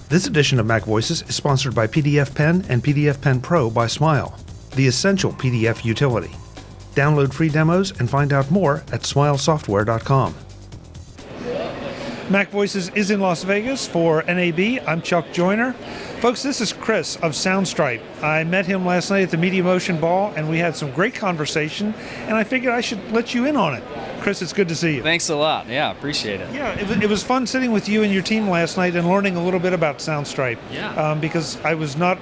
This edition of MacVoices is sponsored by PDF Pen and PDF Pen Pro by Smile, the essential PDF utility. Download free demos and find out more at smilesoftware.com. MacVoices is in Las Vegas for NAB. I'm Chuck Joyner. Folks, this is Chris of Soundstripe. I met him last night at the Media Motion Ball, and we had some great conversation, and I figured I should let you in on it. Chris, it's good to see you. Thanks a lot. Yeah, appreciate it. Yeah, it was fun sitting with you and your team last night and learning a little bit about Soundstripe. Yeah. Because I was not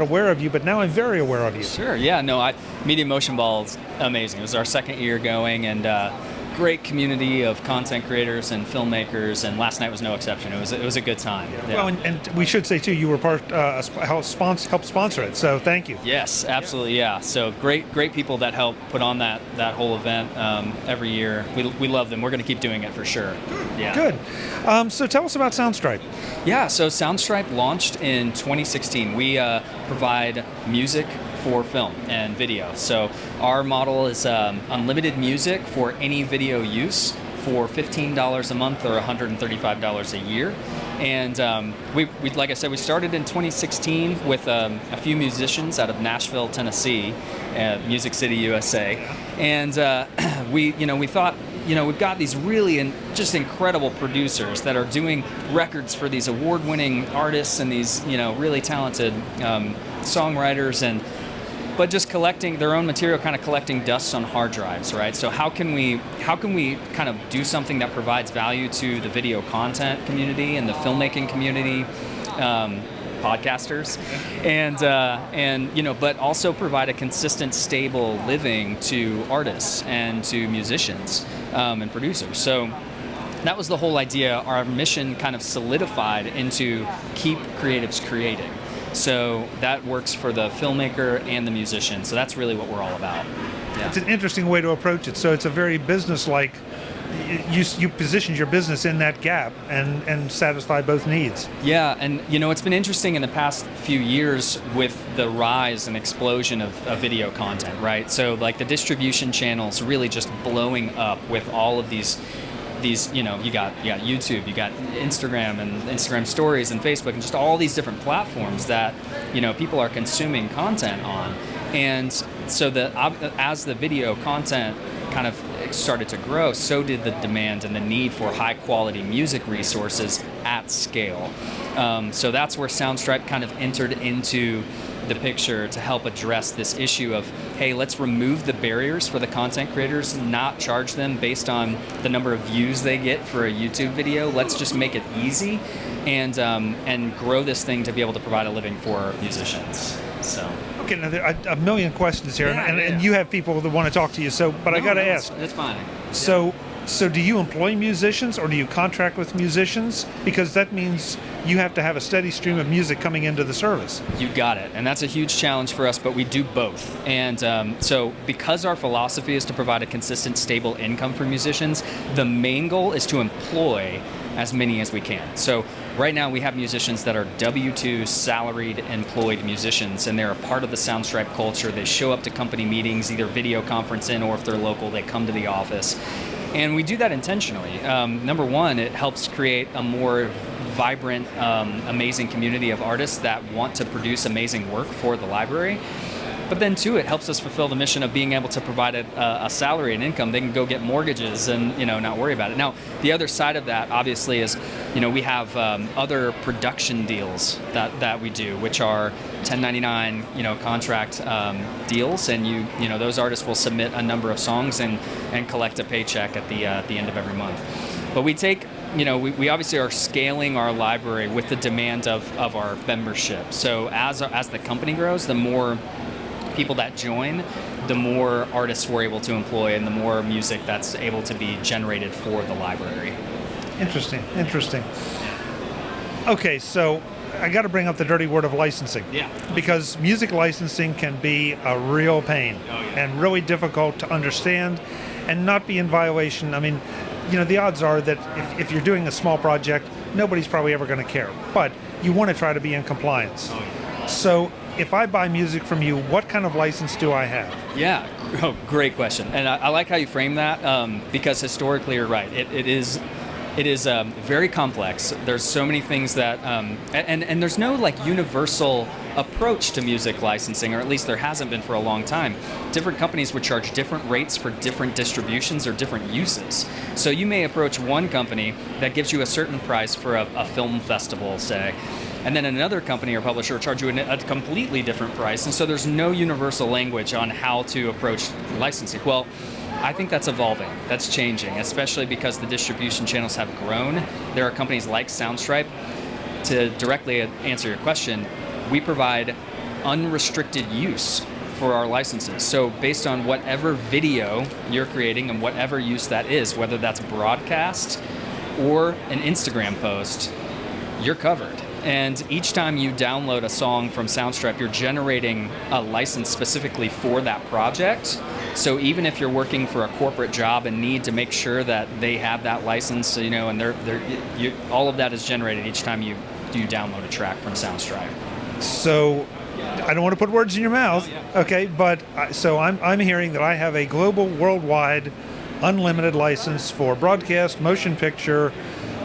aware of you, but now I'm very aware of you. Sure, yeah, no, Media Motion Ball is amazing. It was our second year going, and great community of content creators and filmmakers, and last night was no exception. It was a good time. Yeah. Well, and we should say too, you were helped sponsor it, so thank you. Yes, absolutely, yeah. So great people that help put on that whole event every year. We love them. We're going to keep doing it for sure. Yeah. Good. So tell us about Soundstripe. Yeah, so Soundstripe launched in 2016. We provide music for film and video. So our model is unlimited music for any video use for $15 a month or $135 a year. And we like I said, we started in 2016 with a few musicians out of Nashville, Tennessee, Music City, USA. And we thought, we've got these really just incredible producers that are doing records for these award-winning artists and these, really talented songwriters, but just collecting their own material, kind of collecting dust on hard drives, right? So how can we kind of do something that provides value to the video content community and the filmmaking community, podcasters, and but also provide a consistent, stable living to artists and to musicians and producers. So that was the whole idea. Our mission kind of solidified into keep creatives creating. So that works for the filmmaker and the musician. So that's really what we're all about. Yeah. It's an interesting way to approach it. So it's a very business-like, you positioned your business in that gap and satisfy both needs. Yeah, and it's been interesting in the past few years with the rise and explosion of video content, right? So like the distribution channels really just blowing up with all of these, you got YouTube, you got Instagram and Instagram stories and Facebook and just all these different platforms that, people are consuming content on. And so as the video content kind of started to grow, so did the demand and the need for high quality music resources at scale. So that's where Soundstripe kind of entered into the picture to help address this issue of, hey, let's remove the barriers for the content creators, not charge them based on the number of views they get for a YouTube video. Let's just make it easy and grow this thing to be able to provide a living for musicians. So. Okay, now there are a million questions here, yeah, and you have people that want to talk to you. So, but I got to ask. That's fine. So do you employ musicians or do you contract with musicians? Because that means you have to have a steady stream of music coming into the service. You got it. And that's a huge challenge for us, but we do both. And so because our philosophy is to provide a consistent, stable income for musicians, the main goal is to employ as many as we can. So right now we have musicians that are W-2 salaried employed musicians, and they're a part of the Soundstripe culture. They show up to company meetings, either video conferencing, or if they're local, they come to the office. And we do that intentionally. Number one, it helps create a more vibrant, amazing community of artists that want to produce amazing work for the library. But then two, it helps us fulfill the mission of being able to provide a salary and income. They can go get mortgages and not worry about it. Now, the other side of that, obviously, is we have other production deals that we do, which are 1099 contract deals, and those artists will submit a number of songs and collect a paycheck at the end of every month. But we take we obviously are scaling our library with the demand of our membership. So as the company grows, the more people that join, the more artists we're able to employ and the more music that's able to be generated for the library. Interesting. Okay, so I got to bring up the dirty word of licensing. Yeah. Because music licensing can be a real pain. Oh, yeah. And really difficult to understand and not be in violation. I mean, the odds are that if you're doing a small project, nobody's probably ever going to care. But you want to try to be in compliance. Oh, yeah. So if I buy music from you, what kind of license do I have? Yeah, great question. And I like how you frame that because historically you're right. It is It is very complex. There's so many things that, and there's no like universal approach to music licensing, or at least there hasn't been for a long time. Different companies would charge different rates for different distributions or different uses. So you may approach one company that gives you a certain price for a film festival, say, and then another company or publisher will charge you a completely different price. And so there's no universal language on how to approach licensing. Well, I think that's evolving. That's changing, especially because the distribution channels have grown. There are companies like Soundstripe. To directly answer your question, we provide unrestricted use for our licenses. So based on whatever video you're creating and whatever use that is, whether that's broadcast or an Instagram post, you're covered. And each time you download a song from Soundstripe, you're generating a license specifically for that project. So even if you're working for a corporate job and need to make sure that they have that license, you know, and all of that is generated each time you download a track from Soundstripe. So I don't want to put words in your mouth, okay, but so I'm hearing that I have a global, worldwide, unlimited license for broadcast, motion picture,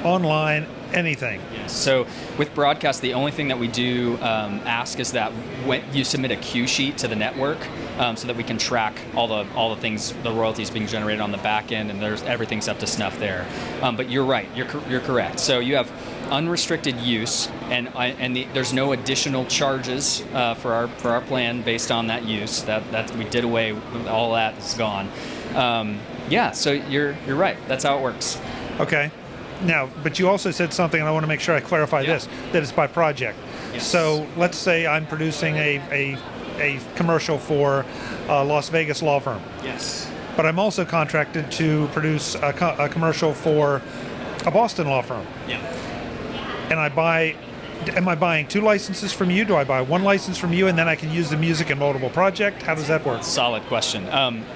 online, anything. Yes. So with broadcast, the only thing that we do ask is that when you submit a cue sheet to the network, so that we can track all the things, the royalties being generated on the back end, and everything's up to snuff there. But you're right, you're correct. So you have unrestricted use, and there's no additional charges for our plan based on that use. That we did away with all that is gone. Yeah, so you're right. That's how it works. Okay. Now, but you also said something, and I want to make sure I clarify this, that it's by project. Yes. So let's say I'm producing a commercial for a Las Vegas law firm. Yes. But I'm also contracted to produce a commercial for a Boston law firm. Yeah. And am I buying 2 licenses from you? Do I buy 1 license from you and then I can use the music in multiple projects? How does that work? Solid question.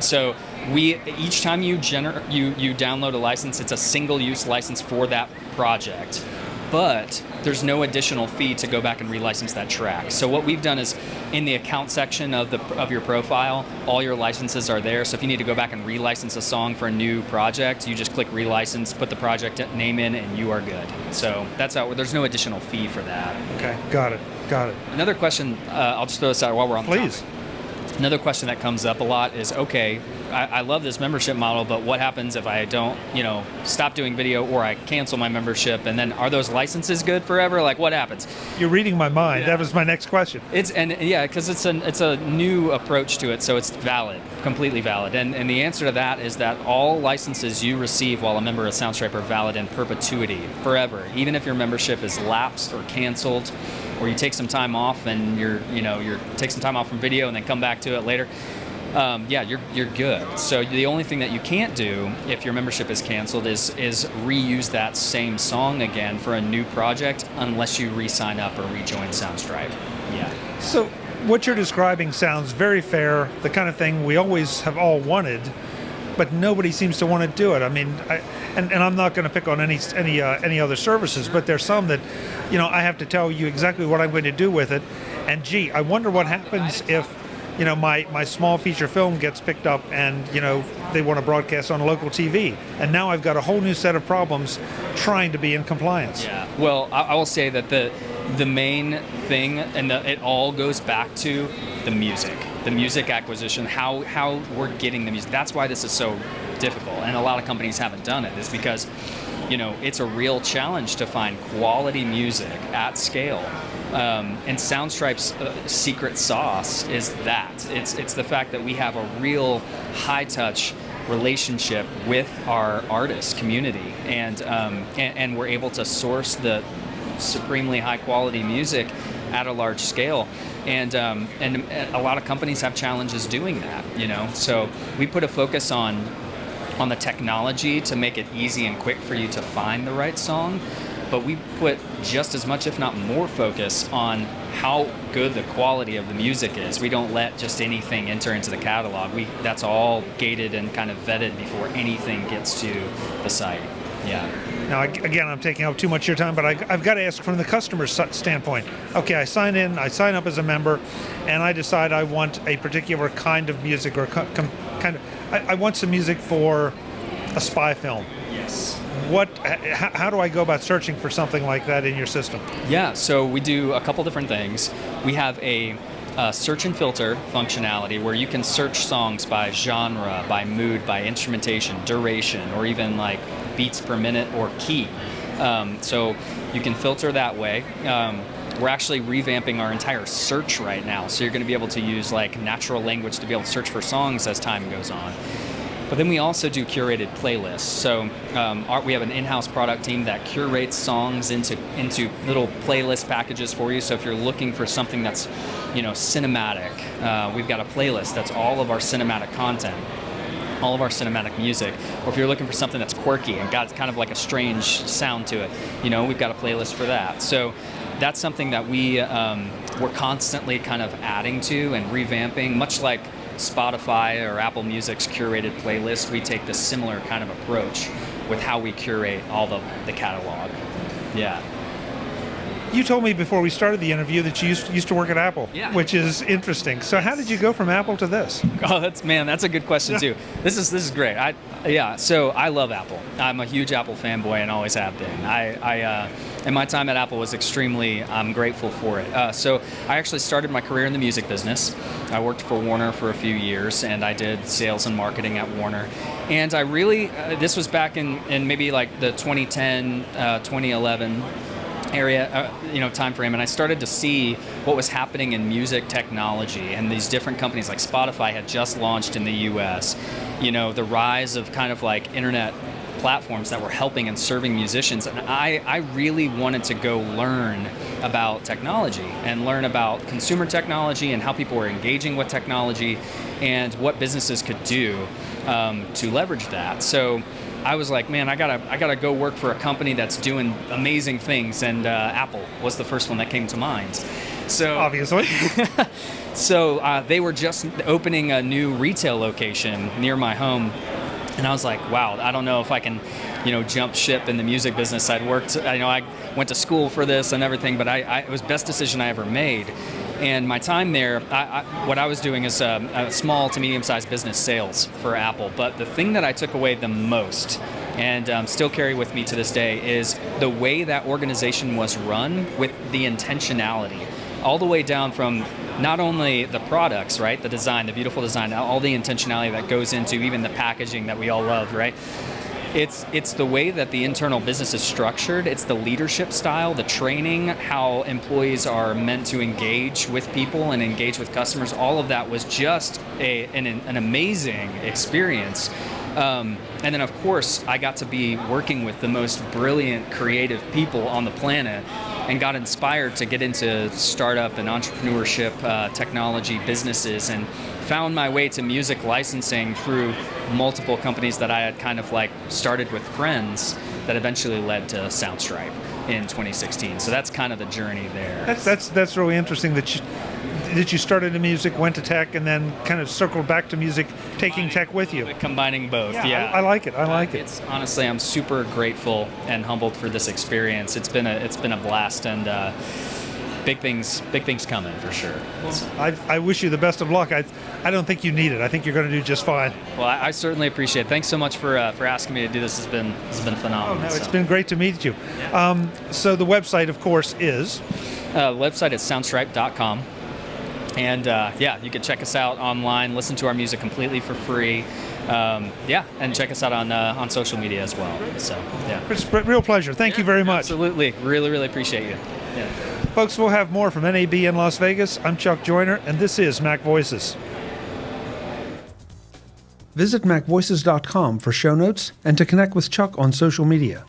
So each time you download a license, it's a single-use license for that project, but there's no additional fee to go back and relicense that track. So what we've done is in the account section of your profile, all your licenses are there. So if you need to go back and relicense a song for a new project, you just click relicense, put the project name in, and you are good. So that's how. There's no additional fee for that. Okay, got it. Another question, I'll just throw this out while we're on the Please. topic. Another question that comes up a lot is, okay, I love this membership model, but what happens if I don't, stop doing video, or I cancel my membership, and then are those licenses good forever? Like, what happens? You're reading my mind. Yeah. That was my next question. Because it's a new approach to it, so it's valid, completely valid. And the answer to that is that all licenses you receive while a member of Soundstripe are valid in perpetuity, forever. Even if your membership is lapsed or canceled, or you take some time off and you're take some time off from video and then come back to it later. You're good. So the only thing that you can't do if your membership is canceled is reuse that same song again for a new project, unless you re-sign up or rejoin Soundstripe. Yeah. So what you're describing sounds very fair, the kind of thing we always have all wanted, but nobody seems to want to do it. I mean, and I'm not going to pick on any other services, but there's some that, I have to tell you exactly what I'm going to do with it. And gee, I wonder what happens if, my small feature film gets picked up and, they want to broadcast on local TV. And now I've got a whole new set of problems trying to be in compliance. Yeah. Well, I will say that the main thing, and it all goes back to the music acquisition, how we're getting the music. That's why this is so difficult, and a lot of companies haven't done it, is because it's a real challenge to find quality music at scale. And Soundstripe's secret sauce is that it's the fact that we have a real high-touch relationship with our artist community, and we're able to source the supremely high-quality music at a large scale. And a lot of companies have challenges doing that, So we put a focus on the technology to make it easy and quick for you to find the right song, but we put just as much, if not more, focus on how good the quality of the music is. We don't let just anything enter into the catalog. That's all gated and kind of vetted before anything gets to the site. Yeah. Now, again, I'm taking up too much of your time, but I've got to ask from the customer's standpoint. Okay, I sign up as a member, and I decide I want a particular kind of music, or I want some music for a spy film. Yes. how do I go about searching for something like that in your system? Yeah, so we do a couple different things. We have a search and filter functionality where you can search songs by genre, by mood, by instrumentation, duration, or even like beats per minute or key. So you can filter that way. We're actually revamping our entire search right now, so you're going to be able to use like natural language to be able to search for songs as time goes on. But then we also do curated playlists. So we have an in-house product team that curates songs into little playlist packages for you. So if you're looking for something that's, cinematic, we've got a playlist that's all of our cinematic content, all of our cinematic music. Or if you're looking for something that's quirky and got kind of like a strange sound to it, we've got a playlist for that. So that's something that we're constantly kind of adding to and revamping, much like Spotify or Apple Music's curated playlist. We take this similar kind of approach with how we curate all the catalog. Yeah. You told me before we started the interview that you used to work at Apple, Yeah. which is interesting. So how did you go from Apple to this? Oh, that's a good question too. This is great. So I love Apple. I'm a huge Apple fanboy and always have been. And my time at Apple was I'm grateful for it. So I actually started my career in the music business. I worked for Warner for a few years, and I did sales and marketing at Warner. And I really, this was back in maybe like the 2010, 2011 area, time frame, and I started to see what was happening in music technology, and these different companies like Spotify had just launched in the U.S. The rise of kind of like internet platforms that were helping and serving musicians, and I really wanted to go learn about technology and learn about consumer technology and how people were engaging with technology and what businesses could do to leverage that. So I was like, man, I gotta go work for a company that's doing amazing things, and Apple was the first one that came to mind. So obviously, so they were just opening a new retail location near my home, and I was like, wow, I don't know if I can, jump ship in the music business. I went to school for this and everything, but it was the best decision I ever made. And my time there, what I was doing is a small to medium-sized business sales for Apple. But the thing that I took away the most, and still carry with me to this day, is the way that organization was run with the intentionality, all the way down from not only the products, right, the design, the beautiful design, all the intentionality that goes into even the packaging that we all love, right? It's the way that the internal business is structured. It's the leadership style, the training, how employees are meant to engage with people and engage with customers. All of that was just an amazing experience. And then, of course, I got to be working with the most brilliant, creative people on the planet, and got inspired to get into startup and entrepreneurship, technology, businesses, and found my way to music licensing through multiple companies that I had kind of like started with friends that eventually led to Soundstripe in 2016. So that's kind of the journey there. That's really interesting that you started in music, went to tech, and then kind of circled back to music, taking tech with you. Combining both, yeah. I like it. I like it. It's honestly, I'm super grateful and humbled for this experience. It's been a blast, and big things coming for sure. I wish you the best of luck. I don't think you need it. I think you're going to do just fine. Well, I certainly appreciate it. Thanks so much for asking me to do this. It's been phenomenal. It's been great to meet you. Yeah. So the website, of course, is? The website is soundstripe.com. And you can check us out online, listen to our music completely for free. And check us out on social media as well. So, yeah. It's a real pleasure. Thank you very much. Absolutely. Really, really appreciate you. Yeah. Folks, we'll have more from NAB in Las Vegas. I'm Chuck Joyner, and this is MacVoices. Visit MacVoices.com for show notes and to connect with Chuck on social media.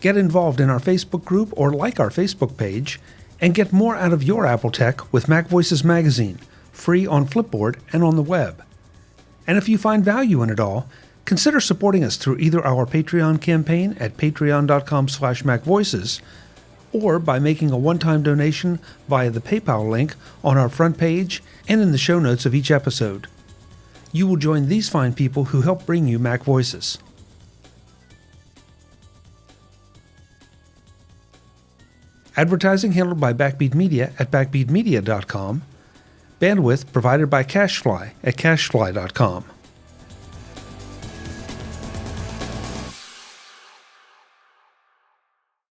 Get involved in our Facebook group or like our Facebook page, and get more out of your Apple tech with MacVoices magazine, free on Flipboard and on the web. And if you find value in it all, consider supporting us through either our Patreon campaign at patreon.com/MacVoices or by making a one-time donation via the PayPal link on our front page and in the show notes of each episode. You will join these fine people who help bring you Mac Voices. Advertising handled by Backbeat Media at backbeatmedia.com. Bandwidth provided by CashFly at cashfly.com.